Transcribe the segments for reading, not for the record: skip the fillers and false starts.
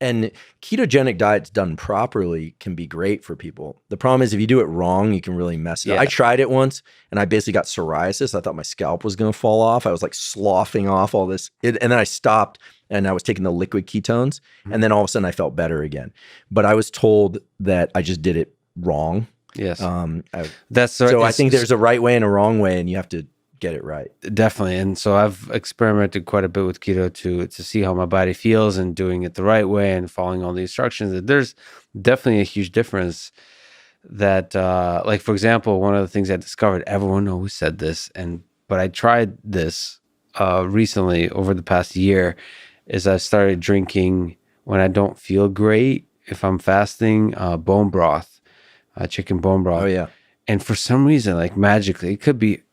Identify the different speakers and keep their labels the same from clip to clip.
Speaker 1: And ketogenic diets done properly can be great for people. The problem is if you do it wrong, you can really mess it up. I tried it once and I basically got psoriasis. I thought my scalp was going to fall off. I was like sloughing off all this. And then I stopped and I was taking the liquid ketones. And then all of a sudden I felt better again. But I was told that I just did it wrong.
Speaker 2: Yes.
Speaker 1: So I think there's a right way and a wrong way, and you have to get it right.
Speaker 2: Definitely. And so I've experimented quite a bit with keto to see how my body feels and doing it the right way and following all the instructions. There's definitely a huge difference that, like, for example, one of the things I discovered, everyone always said this, but I tried this recently over the past year, is I started drinking when I don't feel great, if I'm fasting, bone broth, chicken bone broth.
Speaker 1: Oh, yeah.
Speaker 2: And for some reason, like magically, it could be,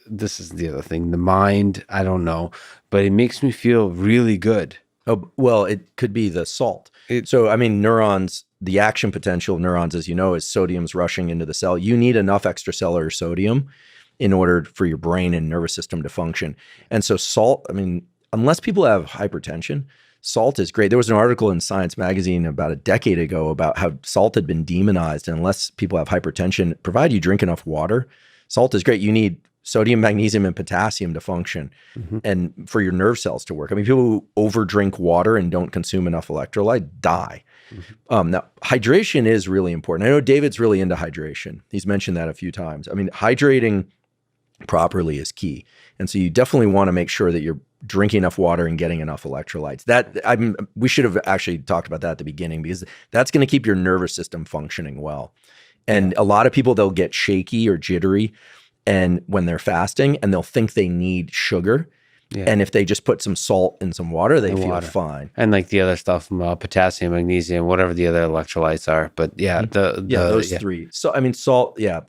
Speaker 2: this is the other thing, the mind, I don't know, but it makes me feel really good.
Speaker 1: Oh, well, it could be the salt. So, I mean, neurons, the action potential of neurons, as you know, is sodium's rushing into the cell. You need enough extracellular sodium in order for your brain and nervous system to function. And so salt, I mean, unless people have hypertension, salt is great. There was an article in Science Magazine about a decade ago about how salt had been demonized. And unless people have hypertension, provided you drink enough water, salt is great. You need sodium, magnesium, and potassium to function and for your nerve cells to work. I mean, people who overdrink water and don't consume enough electrolyte die. Now, hydration is really important. I know David's really into hydration. He's mentioned that a few times. I mean, hydrating properly is key. And so you definitely want to make sure that you're drinking enough water and getting enough electrolytes. We should have actually talked about that at the beginning, because that's going to keep your nervous system functioning well. And a lot of people, they'll get shaky or jittery and when they're fasting, and they'll think they need sugar. Yeah. And if they just put some salt in some water, they feel fine.
Speaker 2: And like the other stuff, potassium, magnesium, whatever the other electrolytes are. But yeah,
Speaker 1: those three. So I mean, salt. Yeah,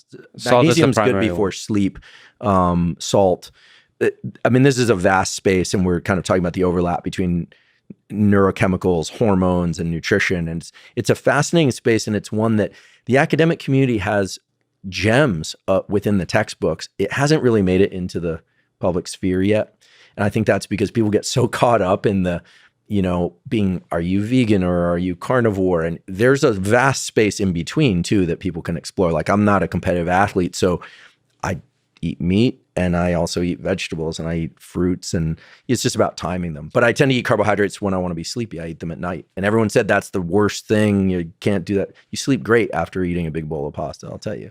Speaker 1: magnesium's good before sleep. Salt. I mean, this is a vast space, and we're kind of talking about the overlap between neurochemicals, hormones, and nutrition. And it's a fascinating space, and it's one that the academic community has gems within the textbooks. It hasn't really made it into the public sphere yet. And I think that's because people get so caught up in the, being, are you vegan or are you carnivore? And there's a vast space in between too that people can explore. Like, I'm not a competitive athlete, so I eat meat and I also eat vegetables and I eat fruits, and it's just about timing them. But I tend to eat carbohydrates when I want to be sleepy. I eat them at night. And everyone said that's the worst thing. You can't do that. You sleep great after eating a big bowl of pasta, I'll tell you.